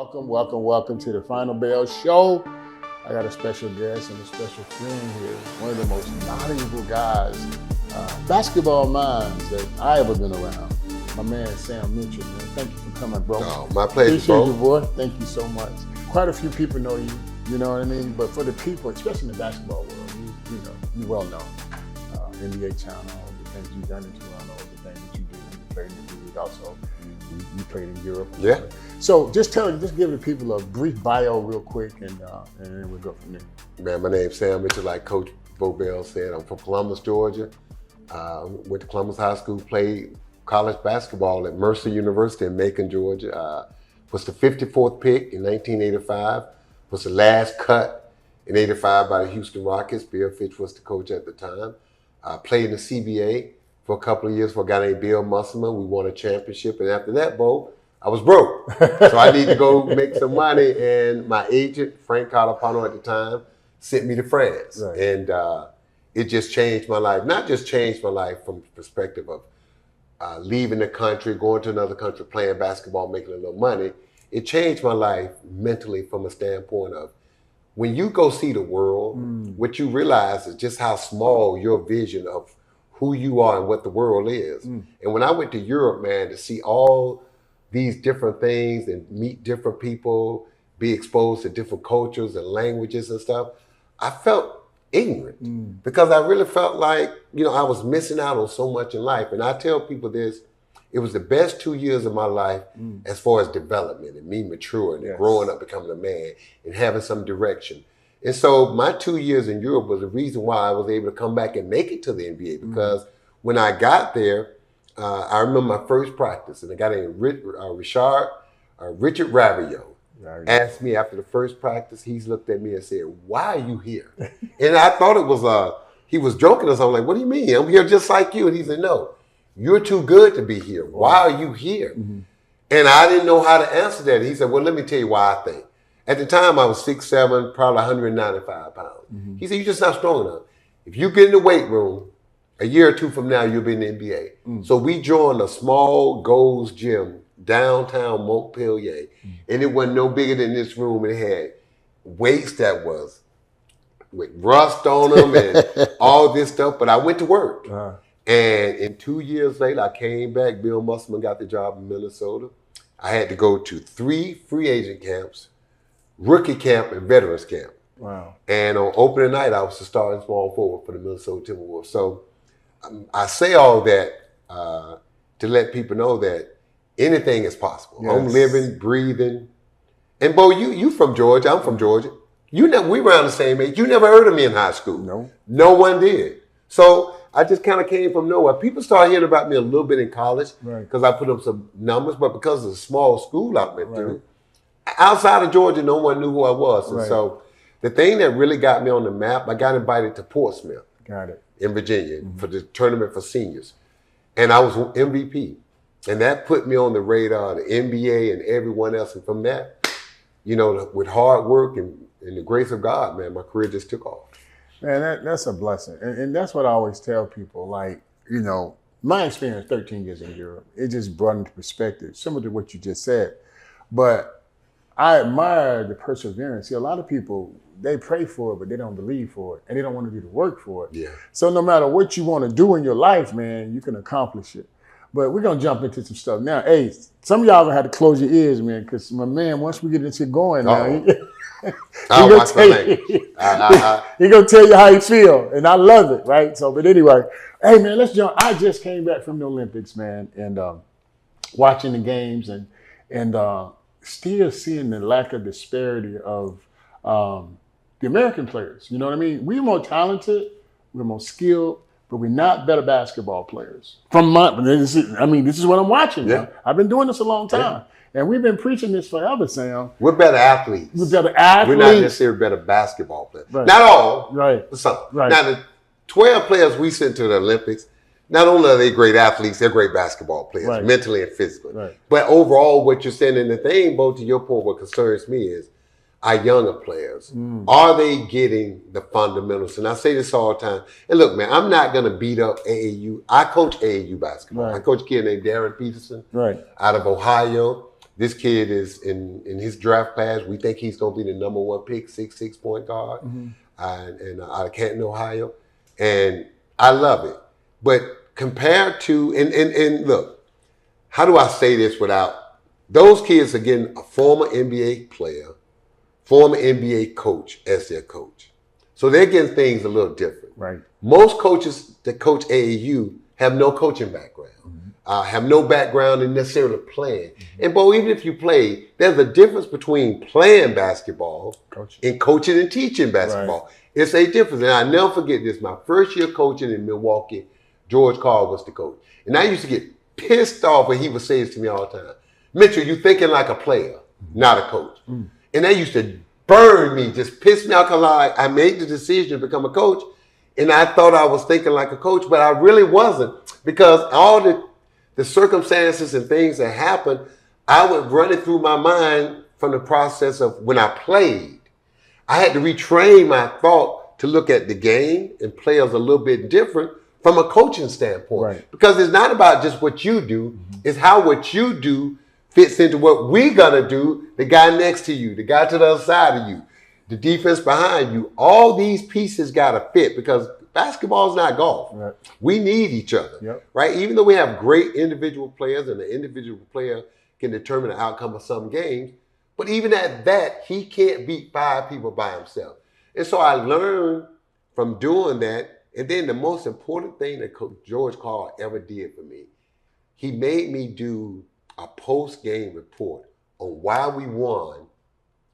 Welcome to the Final Bell Show. I got a special guest and a special friend here. One of the most knowledgeable guys, basketball minds that I ever been around. My man, Sam Mitchell, man. Thank you for coming, bro. Oh, my pleasure, Appreciate bro. you, boy. Thank you so much. Quite a few people know you, you know what I mean? But for the people, especially in the basketball world, you well known. NBA channel, the things you've done in Toronto, the things that you do. You played in the league also. You played in Europe. Yeah. So just give the people a brief bio real quick and then we'll go from there. Man, my name's Sam Mitchell, like Coach Bo Bell said. I'm from Columbus, Georgia. Went to Columbus High School, played college basketball at Mercer University in Macon, Georgia. Was the 54th pick in 1985. Was the last cut in 85 by the Houston Rockets. Bill Fitch was the coach at the time. Played in the CBA for a couple of years for a guy named Bill Musselman. We won a championship, and after that, Bo, I was broke. So I need to go make some money, and my agent, Frank Calapano at the time, sent me to France. Right. And it just changed my life. Not just changed my life from the perspective of leaving the country, going to another country, playing basketball, making a little money. It changed my life mentally from a standpoint of when you go see the world, what you realize is just how small your vision of who you are and what the world is. And when I went to Europe, man, to see all these different things and meet different people, be exposed to different cultures and languages and stuff, I felt ignorant because I really felt like, I was missing out on so much in life. And I tell people this, it was the best 2 years of my life as far as development and me maturing and growing up, becoming a man and having some direction. And so my 2 years in Europe was the reason why I was able to come back and make it to the NBA because when I got there, I remember my first practice, and a guy named Richard Ravio asked me after the first practice, he looked at me and said, "Why are you here?" And I thought it was, he was joking or something. Like, "What do you mean? I'm here just like you." And he said, "No, you're too good to be here. Why are you here?" And I didn't know how to answer that. He said, "Well, let me tell you why I think." At the time, I was 6'7", probably 195 pounds. He said, "You're just not strong enough. If you get in the weight room, a year or two from now, you'll be in the NBA." So we joined a small Gold's gym downtown Montpellier. And it wasn't no bigger than this room. It had weights that was with rust on them and all this stuff. But I went to work. And in 2 years later, I came back. Bill Musselman got the job in Minnesota. I had to go to 3 free agent camps, rookie camp, and veterans camp. Wow. And on opening night, I was the starting small forward for the Minnesota Timberwolves. So I say all that to let people know that anything is possible. Yes. I'm living, breathing. And Bo, you from Georgia. I'm from Georgia. We around the same age. You never heard of me in high school. No. No one did. So I just kind of came from nowhere. People started hearing about me a little bit in college because I put up some numbers, but because of the small school I went to, outside of Georgia, no one knew who I was. And so the thing that really got me on the map, I got invited to Portsmouth. Got it. In Virginia for the tournament for seniors. And I was MVP. And that put me on the radar, the NBA and everyone else. And from that, with hard work and the grace of God, man, my career just took off. Man, that's a blessing. And that's what I always tell people. Like, my experience 13 years in Europe, it just brought into perspective, similar to what you just said. But I admire the perseverance. See, a lot of people, they pray for it, but they don't believe for it. And they don't want to do the work for it. Yeah. So no matter what you want to do in your life, man, you can accomplish it. But we're going to jump into some stuff. Now, hey, some of y'all going to have to close your ears, man, because my man, once we get into going now, he going to tell you how he feel. And I love it, right? So, but anyway, hey, man, let's jump. I just came back from the Olympics, man, and watching the games and still seeing the lack of disparity of the American players. You know what I mean? We're more talented, we're more skilled, but we're not better basketball players. This is what I'm watching. Yeah. I've been doing this a long time. And we've been preaching this forever, Sam. We're better athletes. We're better athletes. We're not necessarily better basketball players. Right. Not all. Right. But some. Right. Now, the 12 players we sent to the Olympics, not only are they great athletes, they're great basketball players, mentally and physically. Right. But overall, what you're saying in the thing, both to your point, what concerns me is our younger players. Are they getting the fundamentals? And I say this all the time. And look, man, I'm not going to beat up AAU. I coach AAU basketball. I coach a kid named Darren Peterson out of Ohio. This kid is in his draft class. We think he's going to be the number 1 pick, 6'6" point guard, and out of Canton, Ohio. And I love it. But compared to, and look, how do I say this without, those kids are getting a former NBA player, former NBA coach as their coach. So they're getting things a little different. Right. Most coaches that coach AAU have no coaching background, have no background in necessarily playing. And Bo, even if you play, there's a difference between playing basketball and coaching and teaching basketball. Right. It's a difference. And I never forget this. My first year coaching in Milwaukee, George Carl was the coach. And I used to get pissed off when he would say this to me all the time. Mitchell, you thinking like a player, not a coach. And that used to burn me, just piss me out, because I made the decision to become a coach. And I thought I was thinking like a coach, but I really wasn't, because all the circumstances and things that happened, I would run it through my mind from the process of when I played. I had to retrain my thought to look at the game and players a little bit different from a coaching standpoint. Right. Because it's not about just what you do, it's how what you do fits into what we're going to do, the guy next to you, the guy to the other side of you, the defense behind you. All these pieces got to fit, because basketball is not golf. Right. We need each other, right? Even though we have great individual players and the individual player can determine the outcome of some games, but even at that, he can't beat 5 people by himself. And so I learned from doing that. And then the most important thing that Coach George Carl ever did for me, he made me do a post-game report on why we won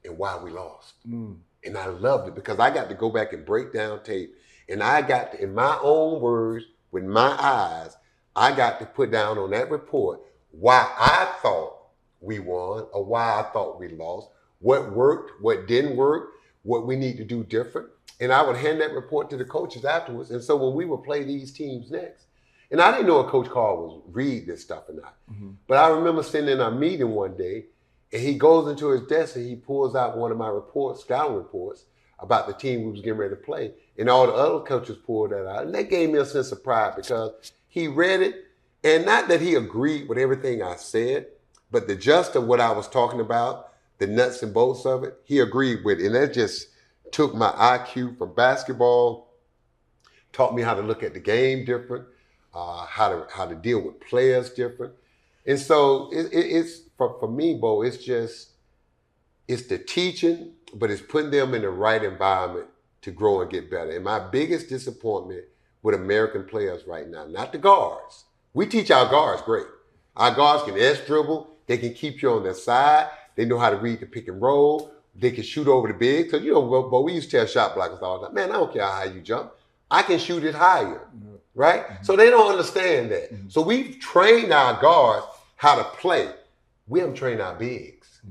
and why we lost. And I loved it, because I got to go back and break down tape. And I got to, in my own words, with my eyes, I got to put down on that report why I thought we won or why I thought we lost, what worked, what didn't work, what we need to do different. And I would hand that report to the coaches afterwards. And so when we would play these teams next, and I didn't know if Coach Carl would read this stuff or not, but I remember sitting in a meeting one day, and he goes into his desk and he pulls out one of my reports, scouting reports, about the team we was getting ready to play. And all the other coaches pulled that out. And that gave me a sense of pride, because he read it, and not that he agreed with everything I said, but the gist of what I was talking about, the nuts and bolts of it, he agreed with it. And that just took my IQ from basketball, taught me how to look at the game different, how to deal with players different. And so it's for me, Bo, it's the teaching, but it's putting them in the right environment to grow and get better. And my biggest disappointment with American players right now, not the guards. We teach our guards great. Our guards can S-dribble. They can keep you on their side. They know how to read the pick and roll. They can shoot over the big. Because, Bo, we used to tell shot blockers all the time, man, I don't care how high you jump. I can shoot it higher, right? So they don't understand that. So we've trained our guards how to play. We haven't trained our bigs.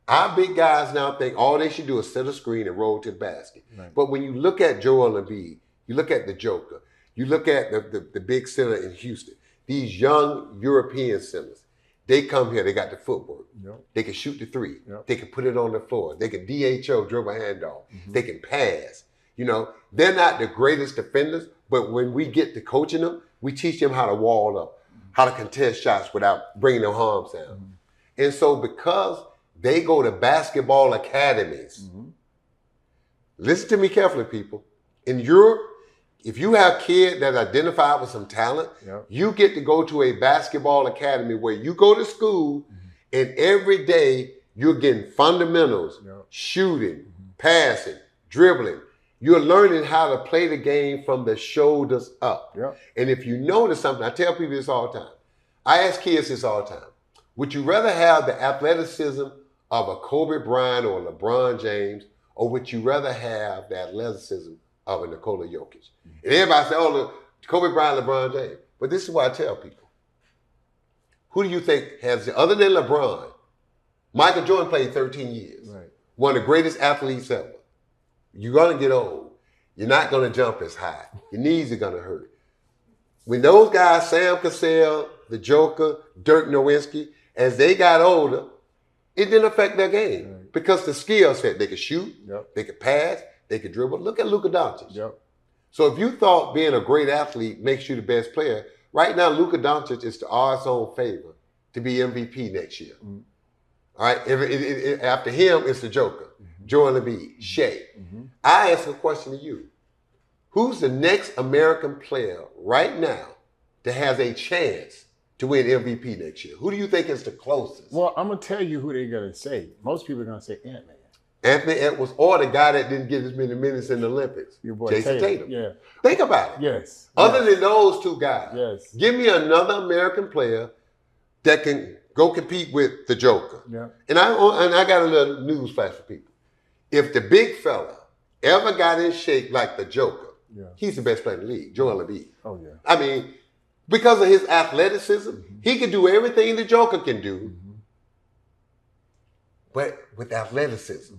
Our big guys now think all they should do is set a screen and roll to the basket. Right. But when you look at Joel Embiid, you look at the Joker, you look at the big center in Houston, these young European centers, they come here, they got the footwork. They can shoot the three. They can put it on the floor. They can DHO, dribble handoff. They can pass. They're not the greatest defenders, but when we get to coaching them, we teach them how to wall up, how to contest shots without bringing their arms down. And so because they go to basketball academies. Listen to me carefully, people. In Europe, if you have kids that identify with some talent, you get to go to a basketball academy where you go to school and every day you're getting fundamentals, shooting, passing, dribbling. You're learning how to play the game from the shoulders up. And if you notice something, I tell people this all the time. I ask kids this all the time. Would you rather have the athleticism of a Kobe Bryant or a LeBron James, or would you rather have the athleticism of a Nikola Jokic? And everybody say, oh, Kobe Bryant, LeBron James. But this is what I tell people. Who do you think has, other than LeBron, Michael Jordan played 13 years. One of the greatest athletes ever. You're going to get old. You're not going to jump as high. Your knees are going to hurt. When those guys, Sam Cassell, the Joker, Dirk Nowitzki, as they got older, it didn't affect their game because the skill set, they could shoot, they could pass, they could dribble. Look at Luka Doncic. So if you thought being a great athlete makes you the best player, right now Luka Doncic is the odds-on favor to be MVP next year. All right. After him, it's the Joker, Joel Embiid, Shea. I ask a question to you. Who's the next American player right now that has a chance to win MVP next year? Who do you think is the closest? Well, I'm going to tell you who they're going to say. Most people are going to say Ant-Man. Anthony Edwards, or the guy that didn't get as many minutes in the Olympics, Your boy Jason Tatum. Yeah. Think about it. Yes. Other than those two guys, yes. Give me another American player that can go compete with the Joker. Yeah. And I got a little news flash for people. If the big fella ever got in shape like the Joker, he's the best player in the league, Joel Embiid. Oh, yeah. I mean, because of his athleticism, he can do everything the Joker can do, but with athleticism.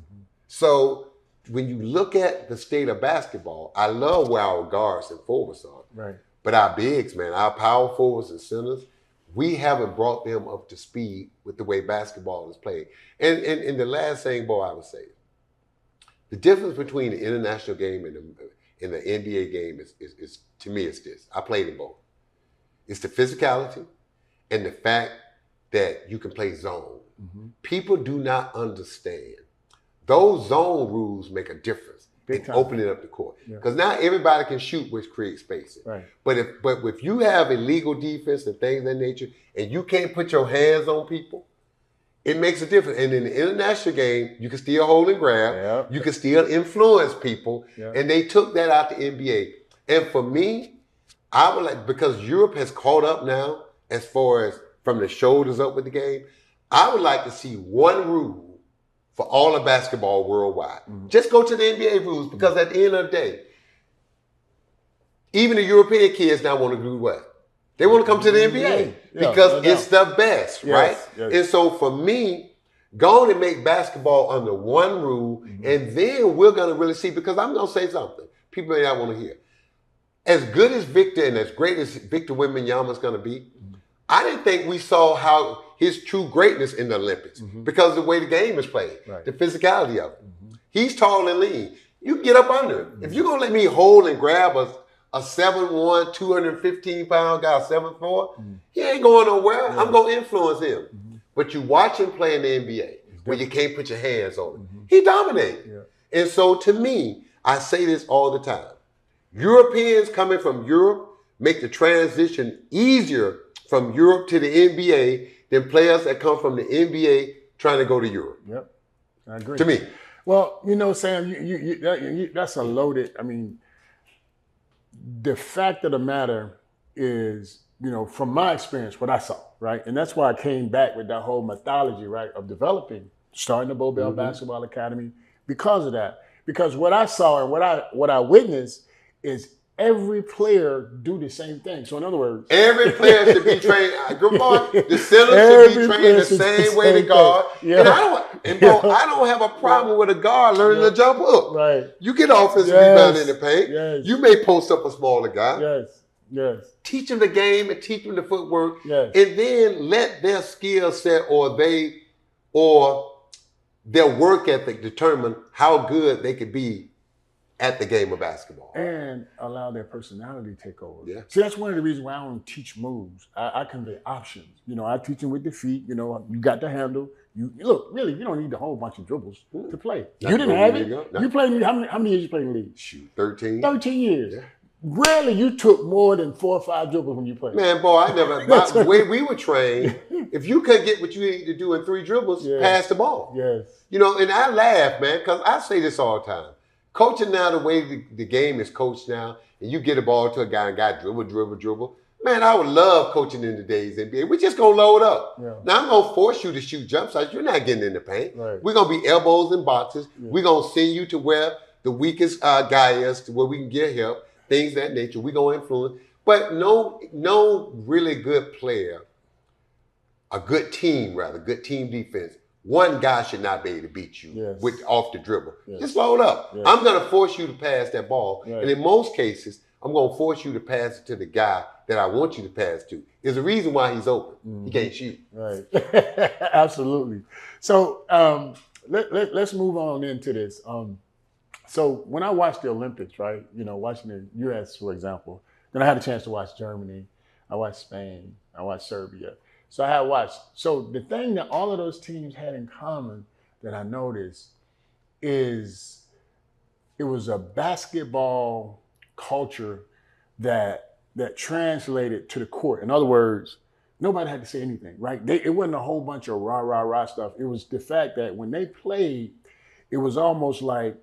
So when you look at the state of basketball, I love where our guards and forwards are. Right. But our bigs, man, our power forwards and centers, we haven't brought them up to speed with the way basketball is played. And the last thing, boy, I would say, the difference between the international game and the NBA game is to me, it's this. I played in both. It's the physicality and the fact that you can play zone. People do not understand. Those zone rules make a difference in opening up the court. Because now everybody can shoot, which creates spacing. Right. But if you have illegal defense and things of that nature, and you can't put your hands on people, it makes a difference. And in the international game, you can still hold and grab. Yep. You can still influence people. Yep. And they took that out to NBA. And for me, I would like, because Europe has caught up now as far as from the shoulders up with the game, I would like to see one rule for all of basketball worldwide. Just go to the NBA rules, because at the end of the day, even the European kids now want to do what? They want to come to the NBA because it's the best, right? Yes. And so for me, go on and make basketball under one rule, and then we're going to really see, because I'm going to say something people may not want to hear. As good as Victor and as great as Victor Wembanyama is going to be, I didn't think we saw how his true greatness in the Olympics because of the way the game is played, the physicality of it. He's tall and lean. You can get up under him. If you're going to let me hold and grab a 7'1", 215-pound guy, 7'4", he ain't going nowhere. I'm going to influence him. But you watch him play in the NBA where you can't put your hands on him. He dominates. And so to me, I say this all the time. Europeans coming from Europe make the transition easier from Europe to the NBA than players that come from the NBA trying to go to Europe. Yep, I agree. To me. Well, you know, Sam, that's a loaded, I mean, the fact of the matter is, you know, from my experience, what I saw, right? And that's why I came back with that whole mythology, right, of developing, starting the Bobel Basketball Academy because of that. Because what I saw and what I witnessed is every player do the same thing. So in other words, every player should be trained. Good boy. The center should be trained the same way the guard. And I don't have a problem with a guard learning to jump up. Right. You get offensive rebound in the paint. You may post up a smaller guy. Yes. Teach them the game and teach them the footwork. And then let their skill set or their work ethic determine how good they could be at the game of basketball. And allow their personality to take over. Yeah. See, that's one of the reasons why I don't teach moves. I convey options. You know, I teach them with the feet. You know, you got the handle. You look, really, you don't need a whole bunch of dribbles to play. You didn't have it. You played, how many years you played in the league? Shoot, 13. 13 years. Yeah. Rarely you took more than 4 or 5 dribbles when you played. Man, boy, I never, the way we were trained, if you couldn't get what you needed to do in 3 dribbles, pass the ball. Yes. You know, and I laugh, man, because I say this all the time. Coaching now, the way the game is coached now, and you get a ball to a guy and guy dribble. Man, I would love coaching in today's NBA. We're just going to load up. Yeah. Now, I'm going to force you to shoot jump shots. You're not getting in the paint. Right. We're going to be elbows and boxes. Yeah. We're going to send you to where the weakest guy is, to where we can get help, things of that nature. We're going to influence. But no really good player, a good team defense, one guy should not be able to beat you off the dribble. Just load up. I'm going to force you to pass that ball. And in most cases, I'm going to force you to pass it to the guy that I want you to pass to. There's a reason why he's open. He can't shoot. Right. Absolutely. So let's move on into this. So when I watched the Olympics, right, you know, watching the U.S., for example, then I had a chance to watch Germany. I watched Spain. I watched Serbia. So I had watched. So the thing that all of those teams had in common that I noticed is it was a basketball culture that translated to the court. In other words, nobody had to say anything, right? It wasn't a whole bunch of rah, rah, rah stuff. It was the fact that when they played, it was almost like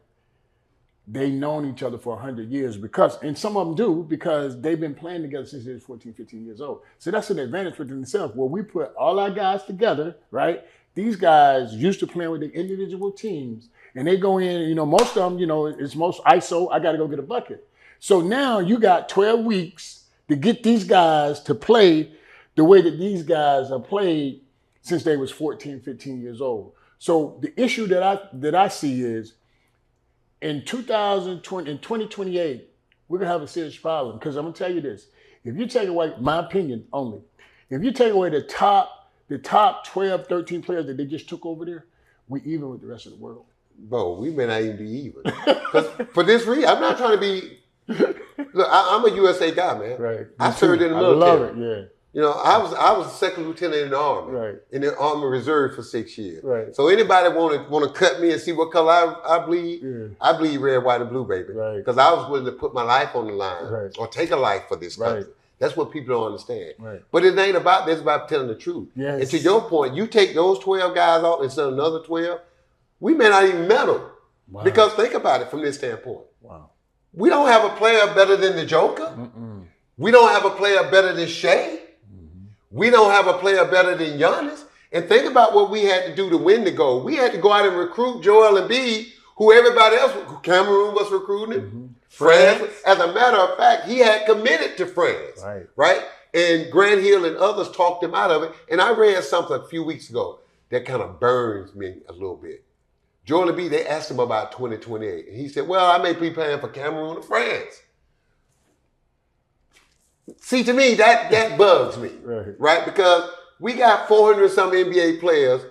they known each other for 100 years and some of them do, because they've been playing together since they were 14, 15 years old. So that's an advantage within itself. Where we put all our guys together, right? These guys used to playing with their individual teams, and they go in, most of them, it's most ISO, I got to go get a bucket. So now you got 12 weeks to get these guys to play the way that these guys have played since they was 14, 15 years old. So the issue that I see is in 2028, we're going to have a serious problem, because I'm going to tell you this. If you take away, my opinion only, if you take away the top 12, 13 players that they just took over there, we even with the rest of the world. Bro, we may not even be even. Because for this reason, I'm not trying to be. Look, I'm a USA guy, man. Right. I served in the military. I love it. Yeah. I was a second lieutenant in the Army. Right. In the Army Reserve for 6 years. Right. So anybody want to cut me and see what color I bleed? Yeah. I bleed red, white, and blue, baby. Right. Because I was willing to put my life on the line, right, or take a life for this country. Right. That's what people don't understand. Right. But it ain't about this. It's about telling the truth. Yes. And to your point, you take those 12 guys off instead of another 12, we may not even medal. Wow. Because think about it from this standpoint. Wow. We don't have a player better than the Joker. Mm-mm. We don't have a player better than Shea. Mm-hmm. We don't have a player better than Giannis. And think about what we had to do to win the gold. We had to go out and recruit Joel Embiid, who everybody else, Cameroon was recruiting him. Mm-hmm. France. As a matter of fact, he had committed to France. Right? And Grant Hill and others talked him out of it. And I read something a few weeks ago that kind of burns me a little bit. Joel Embiid, they asked him about 2028. And he said, well, I may be playing for Cameroon or France. See, to me, that bugs me. Right? Because we got 400-some NBA players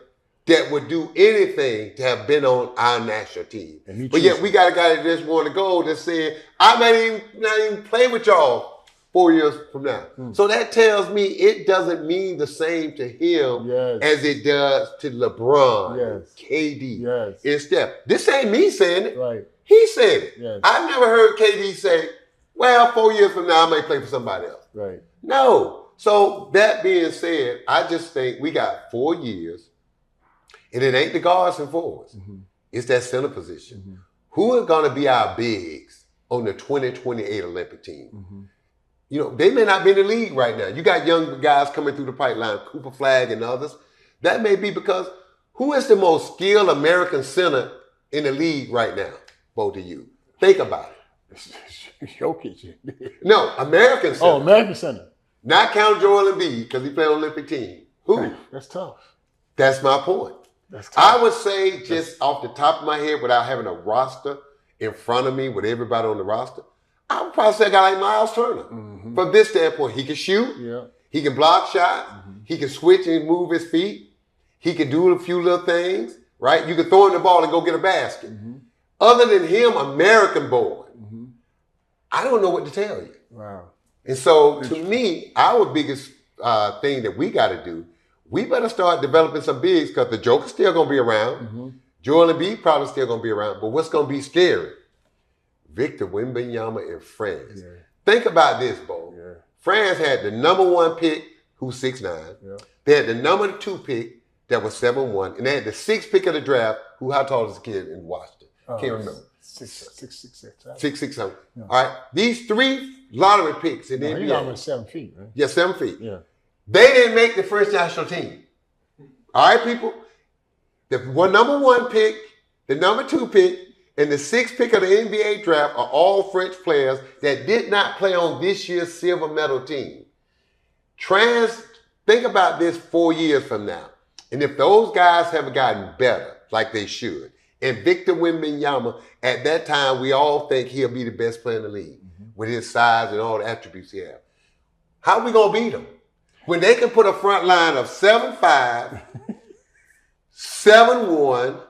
that would do anything to have been on our national team. But yet we got a guy that just won the gold that said, I may not even play with y'all 4 years from now. So that tells me it doesn't mean the same to him as it does to LeBron, KD, and Steph. This ain't me saying it. Right. He said it. Yes. I've never heard KD say, well, 4 years from now, I may play for somebody else. Right. No. So that being said, I just think we got 4 years, and it ain't the guards and forwards. Mm-hmm. It's that center position. Mm-hmm. Who are going to be our bigs on the 2028 Olympic team? Mm-hmm. They may not be in the league right now. You got young guys coming through the pipeline, Cooper Flagg and others. That may be because who is the most skilled American center in the league right now? Both of you. Think about it. Jokic. No, American center. Oh, American center. Not count Joel Embiid because he played on the Olympic team. Who? That's tough. That's my point. That's tough. I would say just off the top of my head, without having a roster in front of me with everybody on the roster, I would probably say a guy like Miles Turner. Mm-hmm. From this standpoint, he can shoot. He can block shots. Mm-hmm. He can switch and move his feet. He can do a few little things, right? You can throw him the ball and go get a basket. Mm-hmm. Other than him, American born, I don't know what to tell you. Wow. And so to me, our biggest thing that we got to do, we better start developing some bigs because the Joker's still going to be around. Mm-hmm. Joel Embiid probably still going to be around. But what's going to be scary? Victor Wembanyama in France. Yeah. Think about this, Bo. Yeah. France had the number 1 pick, who's 6'9". Yeah. They had the number 2 pick that was 7'1", and they had the 6th pick of the draft, who how tall is the kid in Washington? Can't remember. 6'6". Yeah. All right. These 3 lottery picks in the NBA. He's almost 7 feet, right? Yeah, 7 feet. Yeah. They didn't make the French national team. All right, people? The number 1 pick, the number 2 pick, and the 6th pick of the NBA draft are all French players that did not play on this year's silver medal team. Think about this 4 years from now. And if those guys haven't gotten better, like they should, and Victor Wembanyama, at that time, we all think he'll be the best player in the league with his size and all the attributes he has. How are we going to beat him? When they can put a front line of 7'5", 7'1",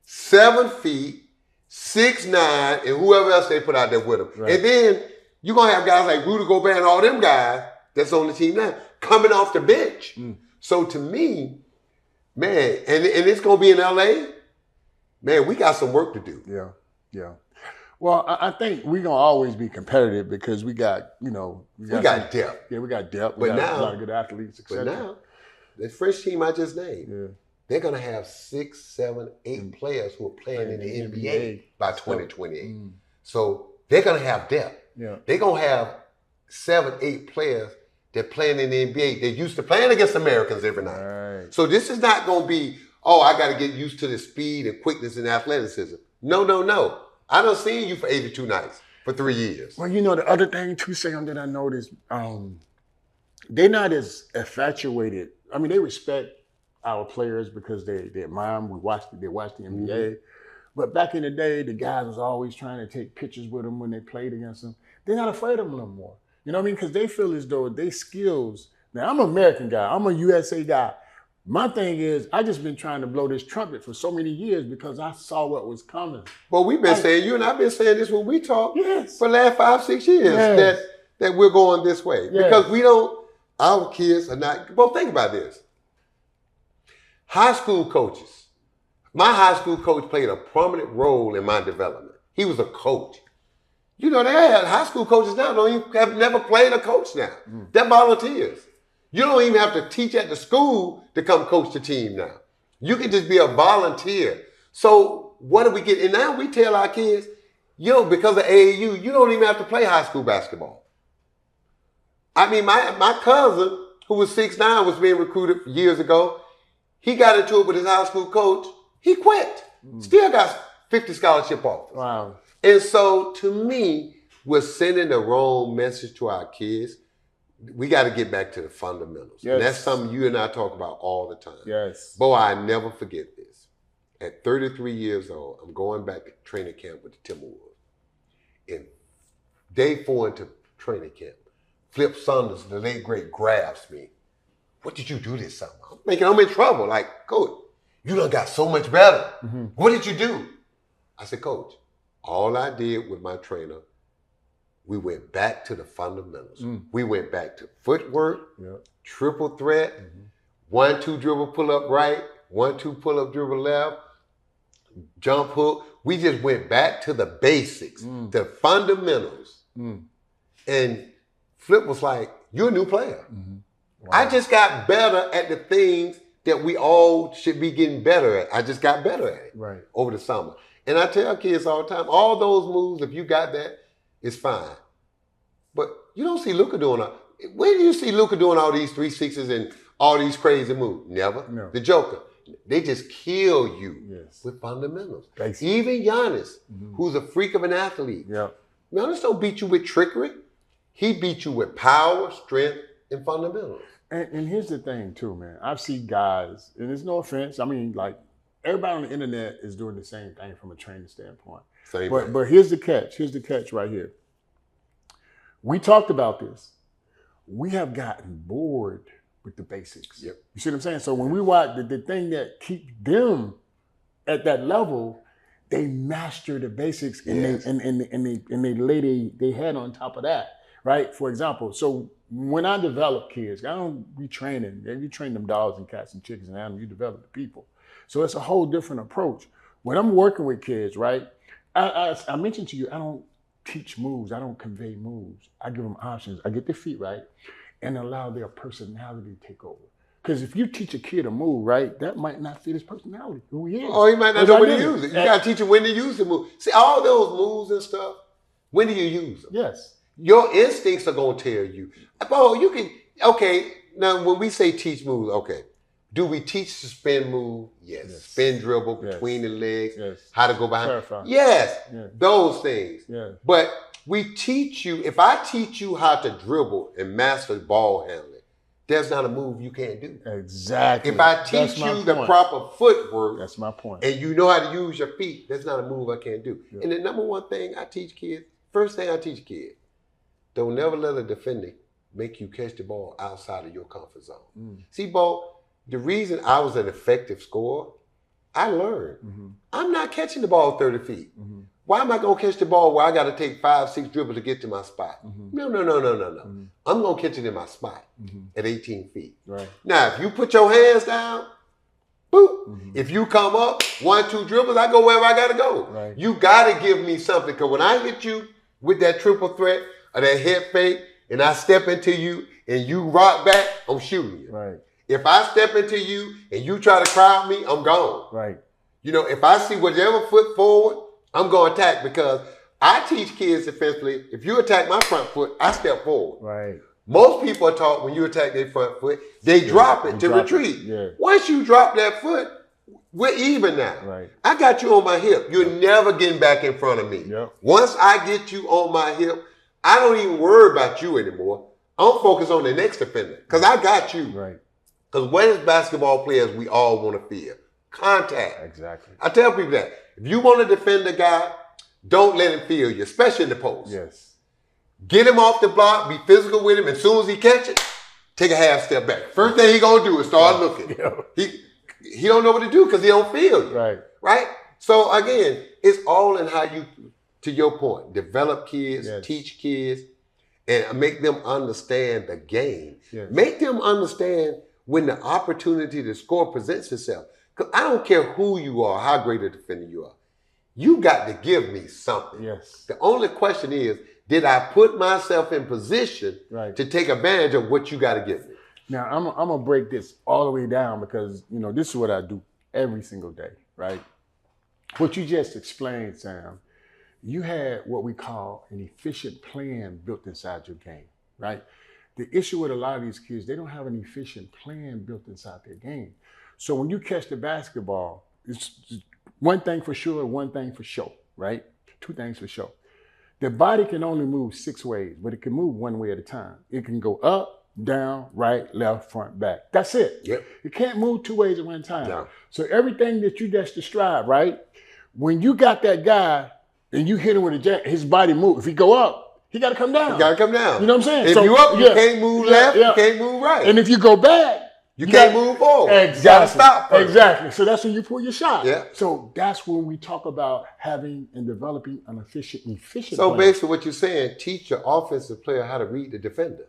7 feet, 6'9", and whoever else they put out there with them. Right. And then you're going to have guys like Rudy Gobert and all them guys that's on the team now coming off the bench. So to me, man, and it's going to be in LA, man, we got some work to do. Yeah, yeah. Well, I think we're going to always be competitive because we got, you know. We got depth. Yeah, we got depth. But we got now, a lot of good athletes, etc. But now, the French team I just named, they're going to have 6, 7, 8 players who are playing in the NBA by 2028. So they're going to have depth. Yeah. They're going to have 7, 8 players that playing in the NBA. They're used to playing against Americans every night. Right. So this is not going to be, oh, I got to get used to the speed and quickness and athleticism. No. I done seen you for 82 nights for 3 years. Well, you know, the other thing too, Sam, that I noticed, they're not as infatuated. I mean, they respect our players because they admire them. They watch the NBA. But back in the day, the guys was always trying to take pictures with them when they played against them. They're not afraid of them no more. You know what I mean? Because they feel as though their skills. Now, I'm an American guy. I'm a USA guy. My thing is, I just been trying to blow this trumpet for so many years because I saw what was coming. Well, we've been saying, you and I've been saying this when we talk for the last 5, 6 years that we're going this way. Because we don't, our kids are not, well, think about this. High school coaches. My high school coach played a prominent role in my development. He was a coach. You know, they have high school coaches now have never played a coach now. They're volunteers. You don't even have to teach at the school to come coach the team now. You can just be a volunteer. So what do we get? And now we tell our kids, because of AAU, you don't even have to play high school basketball. I mean, my cousin, who was 6'9", was being recruited years ago. He got into it with his high school coach. He quit. Still got 50 scholarship offers. Wow. And so to me, we're sending the wrong message to our kids. We got to get back to the fundamentals. Yes. And that's something you and I talk about all the time. Yes. Boy, I never forget this. At 33 years old, I'm going back to training camp with the Timberwolves. And day 4 into training camp, Flip Saunders, the late great, grabs me. What did you do this summer? I'm thinking I'm in trouble. Like, Coach, you done got so much better. What did you do? I said, Coach, all I did with my trainer, we went back to the fundamentals. We went back to footwork, triple threat, 1-2 dribble, pull up right, 1-2 pull up, dribble left, jump hook. We just went back to the basics, the fundamentals. And Flip was like, you're a new player. Wow. I just got better at the things that we all should be getting better at. I just got better at it over the summer. And I tell kids all the time, all those moves, if you got that, it's fine. But you don't see Luka doing where do you see Luka doing all these 360s and all these crazy moves? Never. No. The Joker. They just kill you with fundamentals. Basically. Even Giannis, who's a freak of an athlete. Giannis don't beat you with trickery. He beat you with power, strength, and fundamentals. And here's the thing too, man. I've seen guys, and there's no offense. I mean, like, everybody on the internet is doing the same thing from a training standpoint. But here's the catch. Here's the catch right here. We talked about this. We have gotten bored with the basics. You see what I'm saying? So when we watch the thing that keeps them at that level, they master the basics and they lay their head on top of that, right? For example, so when I develop kids, I don't be training. You train them dogs and cats and chickens and animals. You develop the people. So it's a whole different approach. When I'm working with kids, right? I mentioned to you, I don't teach moves. I don't convey moves. I give them options. I get their feet right and allow their personality to take over. Because if you teach a kid a move, right, that might not fit his personality, who he is. Oh, he might not know when to use it. You got to teach him when to use the move. See, all those moves and stuff, when do you use them? Yes. Your instincts are going to tell you. Oh, you can, okay, now when we say teach moves, okay, do we teach the spin move? Yes. Spin dribble between the legs, how to go behind. Clarify. Yes, those things. But we teach you, if I teach you how to dribble and master ball handling, there's not a move you can't do. Exactly. If I teach you the proper footwork, that's my point, and you know how to use your feet, that's not a move I can't do. And the number one thing I teach kids, first thing I teach kids, don't never let a defender make you catch the ball outside of your comfort zone. See, Bo, the reason I was an effective scorer, I learned. I'm not catching the ball 30 feet. Why am I going to catch the ball where I got to take 5, 6 dribbles to get to my spot? No. I'm going to catch it in my spot at 18 feet. Right. Now, if you put your hands down, boop. If you come up, 1, 2 dribbles, I go wherever I got to go. Right. You got to give me something, because when I hit you with that triple threat or that head fake and I step into you and you rock back, I'm shooting you. Right. If I step into you and you try to crowd me, I'm gone. Right. You know, if I see whatever foot forward, I'm going to attack, because I teach kids defensively, if you attack my front foot, I step forward. Right. Most people are taught when you attack their front foot, they drop it to retreat. Yeah. Once you drop that foot, we're even now. Right. I got you on my hip. You're never getting back in front of me. Yep. Once I get you on my hip, I don't even worry about you anymore. I'm focused on the next defender, because I got you. Right. Because what as basketball players we all want to feel? Contact. Exactly. I tell people that. If you want to defend a guy, don't let him feel you, especially in the post. Yes. Get him off the block, be physical with him, and as soon as he catch it, take a half step back. First thing he gonna do is start looking. He don't know what to do because he don't feel you. Right. Right? So again, it's all in how you, to your point, develop kids, teach kids, and make them understand the game. Yes. Make them understand when the opportunity to score presents itself. Because I don't care who you are, how great a defender you are. You got to give me something. Yes. The only question is, did I put myself in position to take advantage of what you got to give me? Now, I'm going to break this all the way down, because, you know, this is what I do every single day, right? What you just explained, Sam, you had what we call an efficient plan built inside your game, right? The issue with a lot of these kids, they don't have an efficient plan built inside their game. So when you catch the basketball, it's one thing for sure, one thing for sure, right? Two things for sure. The body can only move 6 ways, but it can move one way at a time. It can go up, down, right, left, front, back. That's it. Yep. It can't move 2 ways at one time. No. So everything that you just described, right? When you got that guy and you hit him with a jack, his body move. If he go up, he got to come down. You got to come down. You know what I'm saying? If So, you up, you can't move left, you can't move right. And if you go back, you can't move forward. Exactly. You got to stop first. Exactly. So that's when you pull your shot. Yeah. So that's when we talk about having and developing an efficient So plan. basically what you're saying, teach your offensive player how to read the defender.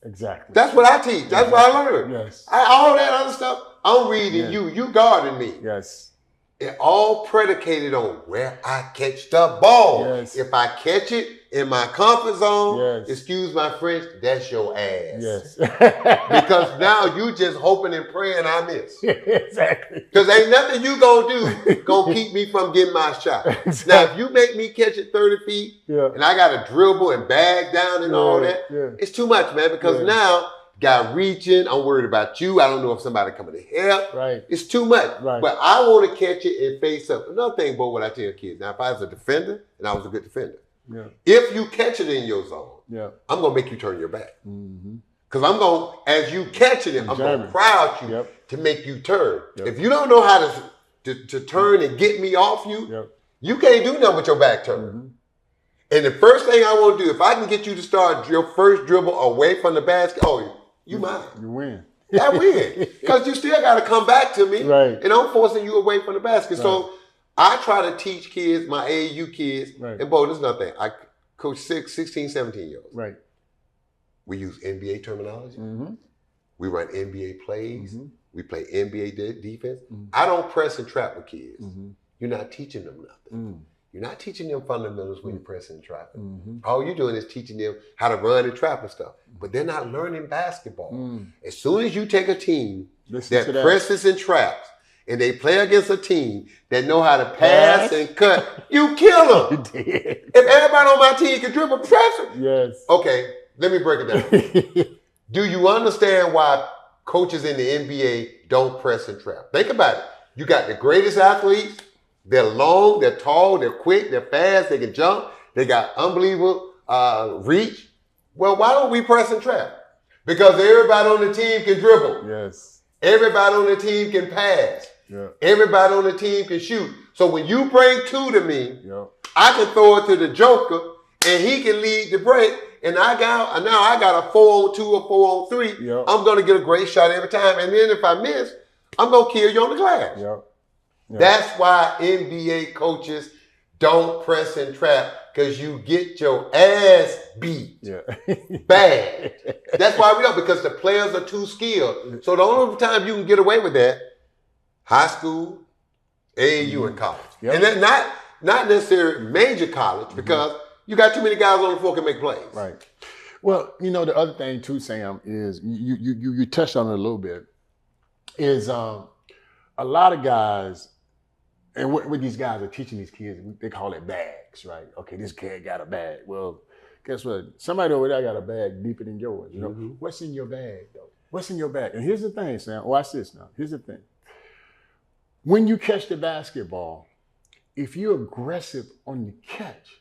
Exactly. That's what I teach. That's what I learned. Yes. All that other stuff, I'm reading you. You guarding me. Yes. It all predicated on where I catch the ball. Yes. If I catch it in my comfort zone, Yes. excuse my French, that's your ass. Yes. Because now you just hoping and praying I miss. Exactly. Because ain't nothing you gonna do gonna keep me from getting my shot. Exactly. Now, if you make me catch it 30 feet and I got to dribble and bag down and all that, it's too much, man. Because now, guy reaching, I'm worried about you. I don't know if somebody coming to help. Right. It's too much. Right. But I want to catch it and face up. Another thing about what I tell kids, now if I was a defender and I was a good defender, if you catch it in your zone, I'm going to make you turn your back. Because I'm going, as you catch it, I'm going to crowd you to make you turn. If you don't know how to turn and get me off you, you can't do nothing with your back turn. And the first thing I want to do, if I can get you to start your first dribble away from the basket, you mine. You win. I win. Because you still got to come back to me. Right. And I'm forcing you away from the basket. Right. So I try to teach kids, my AAU kids, and boy, there's nothing. I coach 16, 17-year-olds. Right. We use NBA terminology. We run NBA plays. We play NBA defense. I don't press and trap with kids. You're not teaching them nothing. You're not teaching them fundamentals when you're pressing and trapping. All you're doing is teaching them how to run and trap and stuff. But they're not learning basketball. As soon as you take a team that presses and traps, and they play against a team that know how to pass and cut, you kill them. If everybody on my team can dribble, press them. Yes. Okay, let me break it down. Do you understand why coaches in the NBA don't press and trap? Think about it. You got the greatest athletes. They're long, they're tall, they're quick, they're fast, they can jump, they got unbelievable reach. Well, why don't we press and trap? Because everybody on the team can dribble. Yes. Everybody on the team can pass. Everybody on the team can shoot. So when you bring two to me, I can throw it to the joker and he can lead the break. And now I got a 4-on-2 or 4-on-3. I'm going to get a great shot every time. And then if I miss, I'm going to kill you on the glass. That's why NBA coaches don't press and trap because you get your ass beat. Yeah. Bad. That's why we don't, because the players are too skilled. So the only time you can get away with that, high school, AAU, and college. Yep. And then not necessarily major college, because you got too many guys on the floor can make plays. Right. Well, you know, the other thing too, Sam, is you touched on it a little bit, is a lot of guys, and what these guys are teaching these kids, they call it bags, right? Okay, this kid got a bag. Well, guess what? Somebody over there got a bag deeper than yours. You know, what's in your bag though? What's in your bag? And here's the thing, Sam. Watch this now. Here's the thing. When you catch the basketball, if you're aggressive on the catch,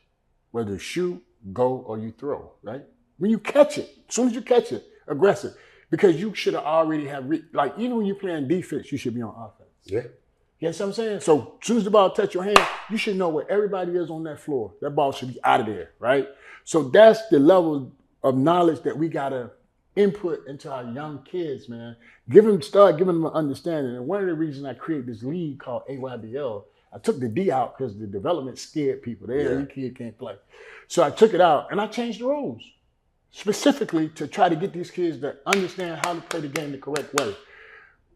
whether shoot, go, or you throw, right? When you catch it, as soon as you catch it, aggressive, because you should have already have, like even when you're playing defense, you should be on offense. Yeah. You know what I'm saying? So as soon as the ball touch your hand, you should know where everybody is on that floor. That ball should be out of there, right? So that's the level of knowledge that we gotta input into our young kids, man. Start giving them an understanding. And one of the reasons I created this league called AYBL, I took the D out because the development scared people. Your kid can't play. So I took it out and I changed the rules specifically to try to get these kids to understand how to play the game the correct way.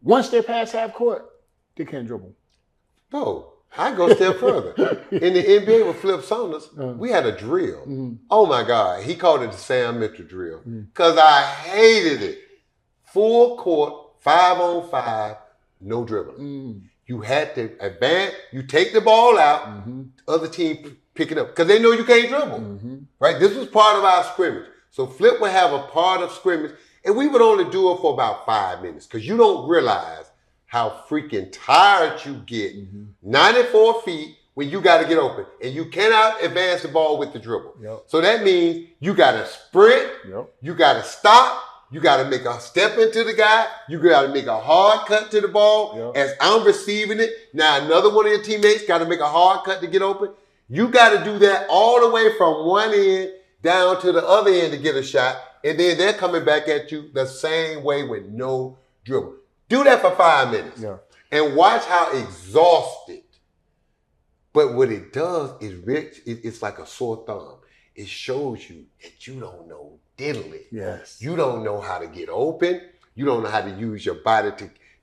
Once they're past half court, they can't dribble. No, I go a step further. In the NBA with Flip Saunders, we had a drill. Oh my God, he called it the Sam Mitchell drill because I hated it. Full court, 5-on-5, no dribbling. You had to advance. You take the ball out. The other team pick it up because they know you can't dribble. Right? This was part of our scrimmage. So Flip would have a part of scrimmage, and we would only do it for about 5 minutes because you don't realize how freaking tired you get. 94 feet when you got to get open, and you cannot advance the ball with the dribble. So that means you got to sprint, you got to stop, you got to make a step into the guy, you got to make a hard cut to the ball. As I'm receiving it, now another one of your teammates got to make a hard cut to get open. You got to do that all the way from one end down to the other end to get a shot, and then they're coming back at you the same way with no dribble. Do that for 5 minutes and watch how exhausted. But what it does is, Rich, it's like a sore thumb. It shows you that you don't know diddly. Yes. You don't know how to get open. You don't know how to use your body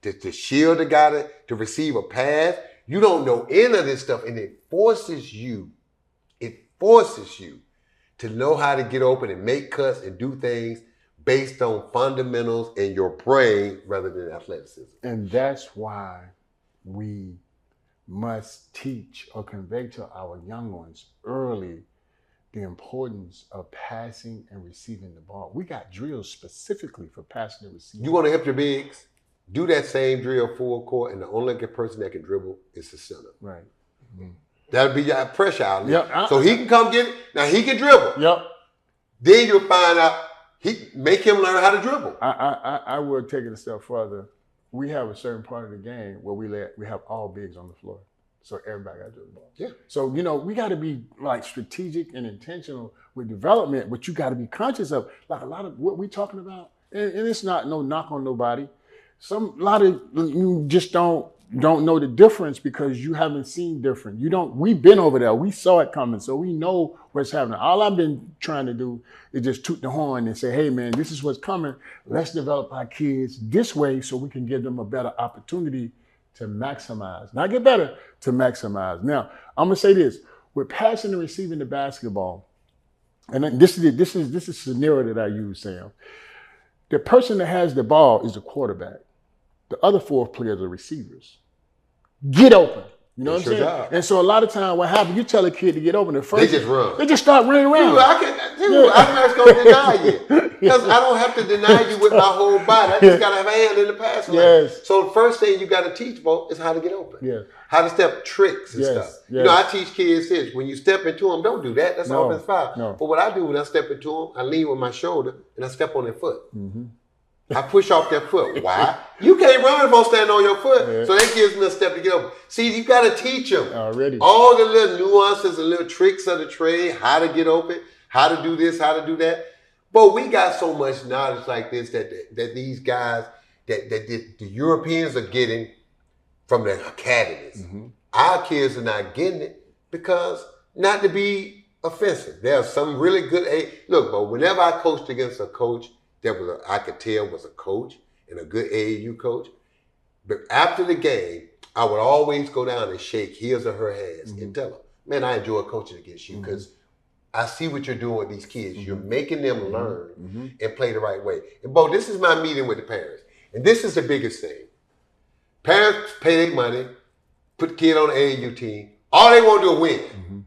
to shield the guy to receive a pass. You don't know any of this stuff, and it forces you to know how to get open and make cuts and do things based on fundamentals in your brain rather than athleticism. And that's why we must teach or convey to our young ones early the importance of passing and receiving the ball. We got drills specifically for passing and receiving. You want to help your bigs? Do that same drill full court, and the only person that can dribble is the center. Right. That'll be your pressure outlet. So he can come get it. Now he can dribble. Then you'll find out, make him learn how to dribble. I would take it a step further. We have a certain part of the game where we have all bigs on the floor. So everybody got to dribble the ball. Yeah. So, you know, we got to be like strategic and intentional with development, but you got to be conscious of like a lot of what we're talking about. And it's not no knock on nobody. A lot of you just don't know the difference because you haven't seen different. We've been over there. We saw it coming. So we know what's happening. All I've been trying to do is just toot the horn and say, hey man, this is what's coming. Let's develop our kids this way so we can give them a better opportunity to maximize. Not get better, to maximize. Now, I'm gonna say this. With passing and receiving the basketball, and this is the scenario that I use, Sam. The person that has the ball is the quarterback. The other 4 players are receivers. Get open. You know what I'm saying? Job. And so a lot of times what happens, you tell a kid to get open, they just run. They just start running around. I'm not going to deny you. Because I don't have to deny you with my whole body. I just got to have a hand in the pass lane. So the first thing you got to teach folks is how to get open. How to step tricks and stuff. You know, I teach kids this. When you step into them, don't do that. That's offense foul. But what I do when I step into them, I lean with my shoulder and I step on their foot. I push off their foot. Why? You can't run if I'm standing on your foot. So that gives me a step to get over. See, you got to teach them all the little nuances and little tricks of the trade, how to get open, how to do this, how to do that. But we got so much knowledge like this that these guys, that the Europeans are getting from their academies. Our kids are not getting it because not to be offensive. There are some really good look, but whenever I coached against a coach that I could tell was a coach and a good AAU coach, but after the game, I would always go down and shake his or her hands and tell them, man, I enjoy coaching against you because I see what you're doing with these kids. You're making them learn and play the right way. And Bo, this is my meeting with the parents. And this is the biggest thing. Parents pay their money, put the kid on the AAU team. All they want to do is win.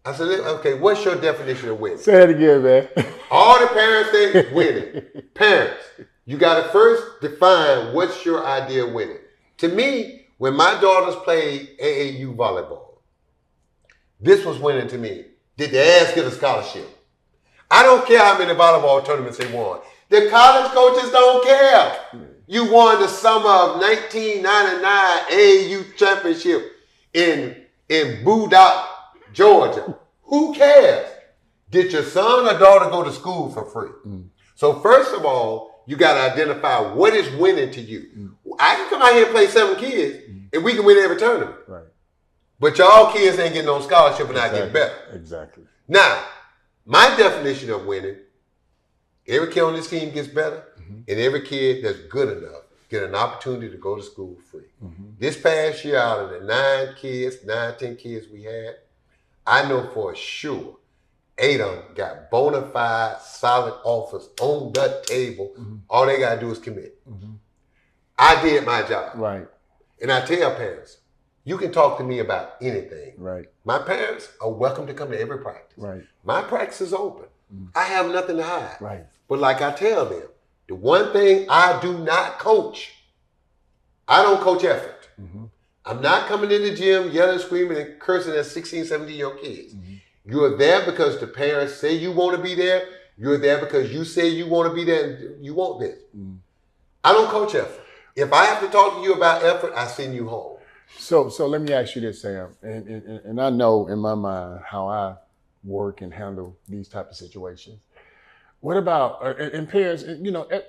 I said, okay, what's your definition of winning? Say it again, man. All the parents think winning. Parents, you got to first define what's your idea of winning. To me, when my daughters played AAU volleyball, this was winning to me. Did the ass get a scholarship? I don't care how many volleyball tournaments they won. The college coaches don't care. You won the summer of 1999 AAU championship in Boudot, Georgia. Who cares? Did your son or daughter go to school for free? So first of all, you got to identify what is winning to you. I can come out here and play 7 kids, and we can win every tournament. Right. But y'all kids ain't getting on scholarship and not getting better. Exactly. Now, my definition of winning, every kid on this team gets better, and every kid that's good enough get an opportunity to go to school free. This past year, out of the 10 kids we had, I know for sure 8 of them got bona fide, solid offers on the table. All they got to do is commit. I did my job. Right. And I tell parents, you can talk to me about anything. Right. My parents are welcome to come to every practice. Right. My practice is open. I have nothing to hide. Right. But like I tell them, the one thing I do not coach, I don't coach effort. I'm not coming in the gym yelling, screaming, and cursing at 16, 17-year-old kids. You're there because the parents say you want to be there. You're there because you say you want to be there and you want this. I don't coach effort. If I have to talk to you about effort, I send you home. So let me ask you this, Sam, and I know in my mind how I work and handle these type of situations. What about, and parents,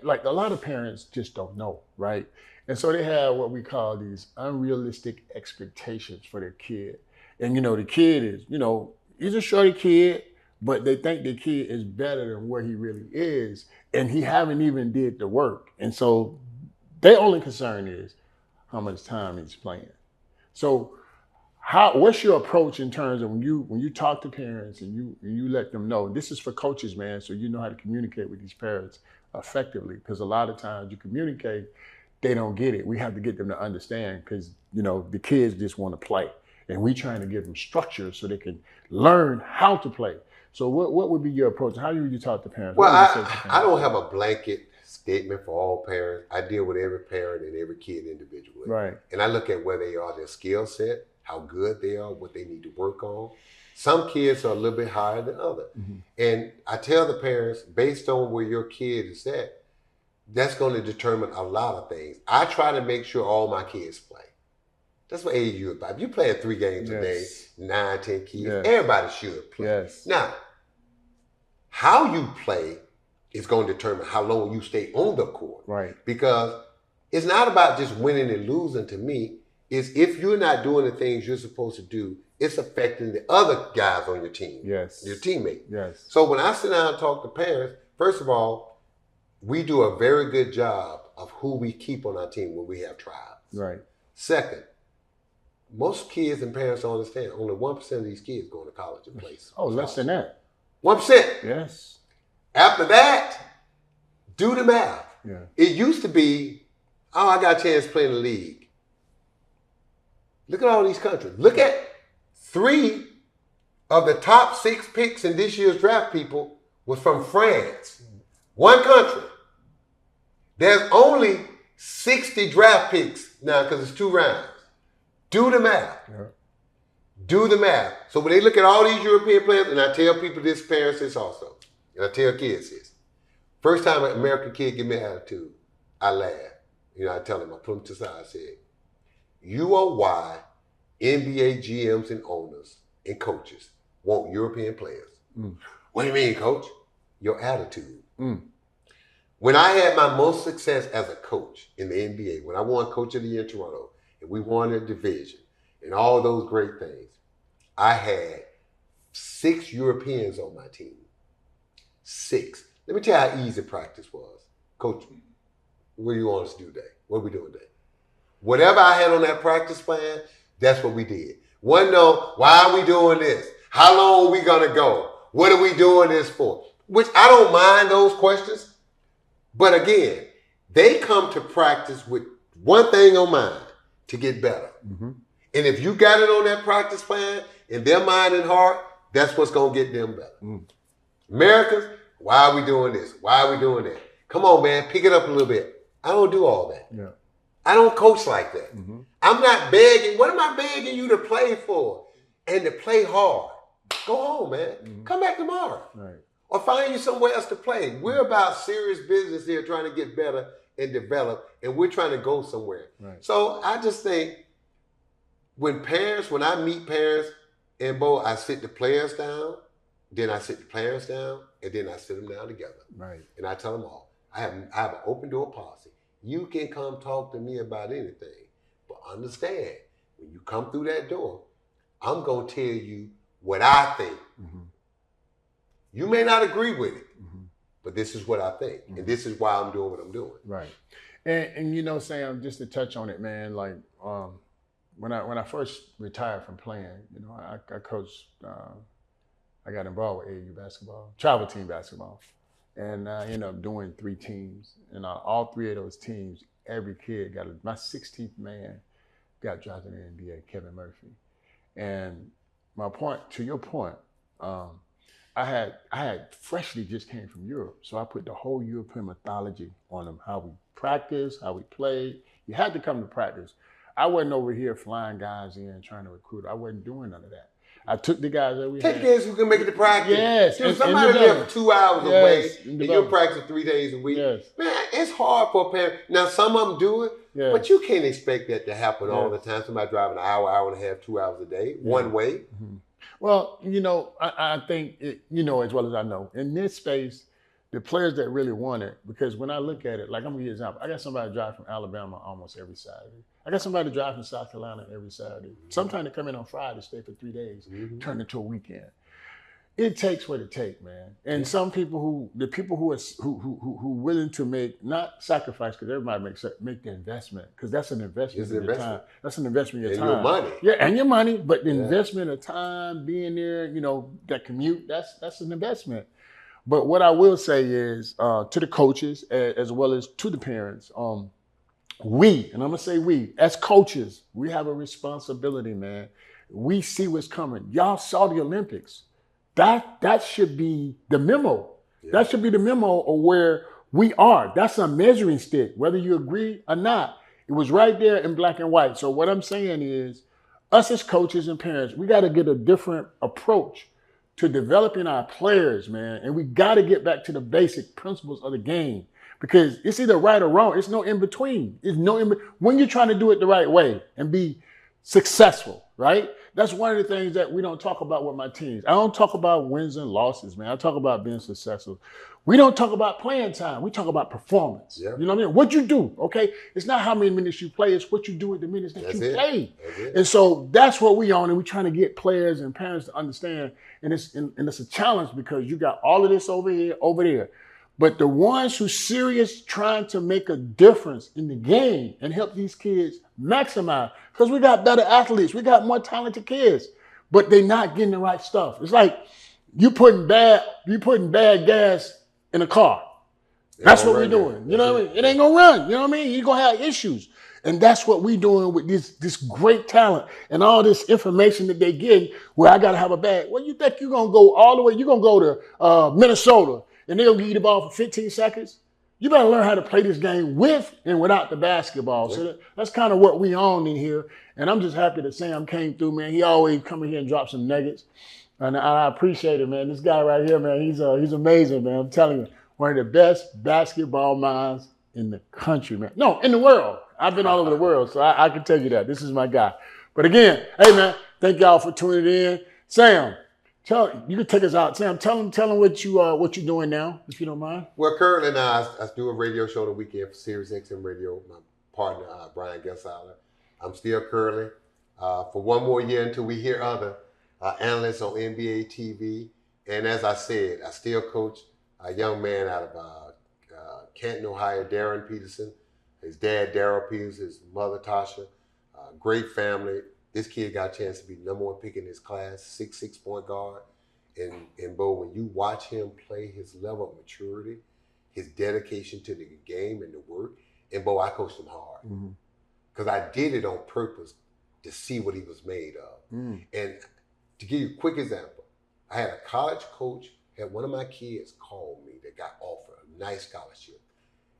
like a lot of parents just don't know, right? And so they have what we call these unrealistic expectations for their kid. And, the kid is, he's a shorty kid, but they think the kid is better than what he really is. And he haven't even did the work. And so their only concern is how much time he's playing. So what's your approach in terms of when you talk to parents and you let them know, this is for coaches, man, so you know how to communicate with these parents effectively, because a lot of times you communicate, they don't get it. We have to get them to understand because, the kids just want to play. And we trying to give them structure so they can learn how to play. So what would be your approach? How do you talk to parents? Well, I don't have a blanket statement for all parents. I deal with every parent and every kid individually. Right. And I look at where they are, their skill set, how good they are, what they need to work on. Some kids are a little bit higher than others. And I tell the parents, based on where your kid is at, that's going to determine a lot of things. I try to make sure all my kids play. That's what AAU is about. If you're playing 3 games a day, 9, 10 kids, everybody should play. Yes. Now, how you play is going to determine how long you stay on the court. Right. Because it's not about just winning and losing to me. It's if you're not doing the things you're supposed to do, it's affecting the other guys on your team. Yes. Your teammates. Yes. So when I sit down and talk to parents, first of all, we do a very good job of who we keep on our team when we have trials. Right. Second, most kids and parents don't understand only 1% of these kids going to college and play. Oh, less than that. 1%. Yes. After that, do the math. Yeah. It used to be, I got a chance to play in the league. Look at all these countries. Look at 3 of the top 6 picks in this year's draft people was from France. One country. There's only 60 draft picks now because it's 2 rounds. Do the math. Yeah. Do the math. So when they look at all these European players, and I tell people this, parents this also, and I tell kids this. First time an American kid give me an attitude, I laugh. I tell them, I put them to the side, I said, you are why NBA GMs and owners and coaches want European players. What do you mean, coach? Your attitude. When I had my most success as a coach in the NBA, when I won Coach of the Year in Toronto, and we won a division, and all those great things, I had 6 Europeans on my team. 6. Let me tell you how easy practice was. Coach, what do you want us to do today? What are we doing today? Whatever I had on that practice plan, that's what we did. One, no, why are we doing this? How long are we going to go? What are we doing this for? Which I don't mind those questions. But again, they come to practice with one thing on mind, to get better. Mm-hmm. And if you got it on that practice plan, in their mind and heart, that's what's going to get them better. Mm. Americans, why are we doing this? Why are we doing that? Come on, man, pick it up a little bit. I don't do all that. Yeah. I don't coach like that. Mm-hmm. I'm not begging. What am I begging you to play for? And to play hard. Go home, man. Mm-hmm. Come back tomorrow. Right. Or find you somewhere else to play. We're about serious business here, trying to get better and develop, and we're trying to go somewhere. Right. So I just think when I meet parents, and both, I sit the players down, then I sit the players down, and then I sit them down together. Right. And I tell them all, I have an open door policy. You can come talk to me about anything, but understand, when you come through that door, I'm going to tell you what I think. Mm-hmm. You may not agree with it, mm-hmm. but this is what I think, mm-hmm. and this is why I'm doing what I'm doing. Right. And you know, Sam, just to touch on it, man, like when I first retired from playing, you know, I coached, I got involved with AAU basketball, travel team basketball. And I ended up doing 3 teams. And all 3 of those teams, every kid my 16th man got drafted in the NBA, Kevin Murphy. And my point, to your point, I had freshly just came from Europe. So I put the whole European mythology on them, how we practice, how we play. You had to come to practice. I wasn't over here flying guys in trying to recruit. I wasn't doing none of that. I took the guys that we had. Take guys who can make it to practice. Yes. If somebody live 2 hours away and you're practicing 3 days a week, man, it's hard for a parent. Now, some of them do it, but you can't expect that to happen all the time. Somebody driving an hour, hour and a half, 2 hours a day, one way. Mm-hmm. Well, you know, I think, you know as well as I know, in this space, the players that really want it, because when I look at it, like I'm going to give you an example. I got somebody drive from Alabama almost every Saturday. I got somebody drive from South Carolina every Saturday. Mm-hmm. Sometimes they come in on Friday, stay for 3 days, mm-hmm. turn into a weekend. It takes what it takes, man. And some people the people who are willing to make, not sacrifice, because everybody make the investment, because that's an investment in your time. That's an investment in your time. And your money. Yeah, and your money, but the investment of time, being there, you know, that commute, that's an investment. But what I will say is to the coaches as well as to the parents, we, and I'm going to say we, as coaches, we have a responsibility, man. We see what's coming. Y'all saw the Olympics. That should be the memo. Yeah. That should be the memo of where we are. That's a measuring stick, whether you agree or not. It was right there in black and white. So what I'm saying is, us as coaches and parents, we got to get a different approach to developing our players, man. And we got to get back to the basic principles of the game, because it's either right or wrong. It's no in between. When you're trying to do it the right way and be successful, right? That's one of the things that we don't talk about with my teams. I don't talk about wins and losses, man. I talk about being successful. We don't talk about playing time. We talk about performance. Yeah. You know what I mean? What you do, okay? It's not how many minutes you play. It's what you do with the minutes that you play. And so that's what we on, and we're trying to get players and parents to understand. And it's a challenge, because you got all of this over here, over there. But the ones who serious trying to make a difference in the game and help these kids maximize, because we got better athletes, we got more talented kids, but they're not getting the right stuff. It's like you putting bad gas in a car. That's what we're doing. You know what I mean? It ain't gonna run. You know what I mean? You're gonna have issues. And that's what we're doing with this great talent and all this information that they get, where I gotta have a bag. Well, you think you're gonna go all the way, you're gonna go to Minnesota and they'll give you the ball for 15 seconds? You better learn how to play this game with and without the basketball. Yeah. So that's kind of what we own in here. And I'm just happy that Sam came through, man. He always come in here and drop some nuggets. And I appreciate it, man. This guy right here, man, he's amazing, man. I'm telling you, one of the best basketball minds in the country, man. No, in the world. I've been all over the world, so I can tell you that. This is my guy. But again, hey, man, thank y'all for tuning in. Sam, you can take us out. Sam, tell them what you're doing now, if you don't mind. Well, currently now, I do a radio show the weekend for Sirius XM Radio. My partner, Brian Gesseiler. I'm still currently, for one more year until we hear other, analyst on NBA TV. And as I said, I still coach a young man out of Canton, Ohio, Darren Peterson. His dad, Darryl Peterson, his mother, Tasha. Great family. This kid got a chance to be number one pick in his class, 6'6" point guard. And Bo, when you watch him play, his level of maturity, his dedication to the game and the work, and Bo, I coached him hard. Because I did it on purpose to see what he was made of. And to give you a quick example, I had a college coach, had one of my kids call me that got offered a nice scholarship.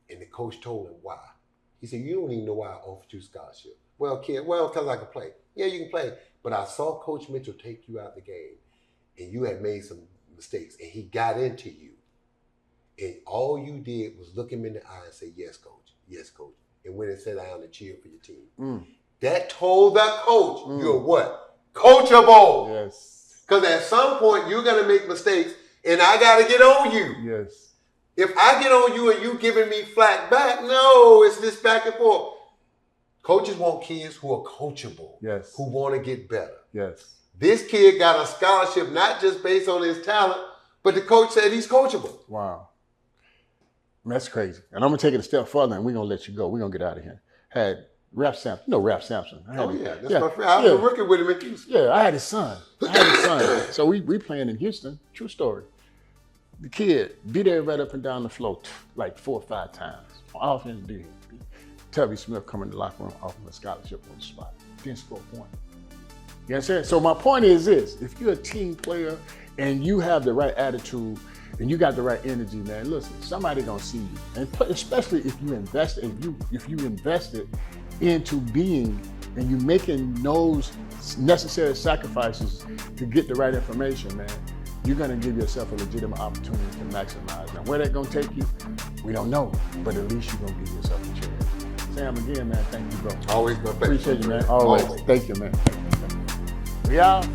And the coach told him why. He said, you don't even know why I offered you a scholarship. Well, kid, because I can play. Yeah, you can play. But I saw Coach Mitchell take you out the game, and you had made some mistakes, and he got into you. And all you did was look him in the eye and say, yes, coach. Yes, coach. And went and sat down and cheered for your team. That told that coach, you're what? Coachable. Yes. Because at some point, you're going to make mistakes, and I got to get on you. Yes. If I get on you and you giving me flack back, no, it's this back and forth. Coaches want kids who are coachable, yes, who want to get better. Yes. This kid got a scholarship not just based on his talent, but the coach said he's coachable. Wow. That's crazy. And I'm going to take it a step further, and we're going to let you go. We're going to get out of here. Had Ralph Sampson. You know Ralph Sampson. That's my friend. I was working with him in Houston. Yeah, I had his son. So we playing in Houston. True story. The kid beat everybody up and down the floor like 4 or 5 times. Offense did. Tubby Smith coming to the locker room offering a scholarship on the spot. Didn't score a point. You understand? So my point is this: if you're a team player and you have the right attitude and you got the right energy, man, listen, somebody gonna see you. And especially if you invest, if you invested into being and you making those necessary sacrifices to get the right information, man, you're gonna give yourself a legitimate opportunity to maximize. Now, where that's gonna take you, we don't know, but at least you're gonna give yourself a chance. Sam, again, man, thank you, bro. Always my pleasure. Appreciate you, man. Always. Thank you, man. We out.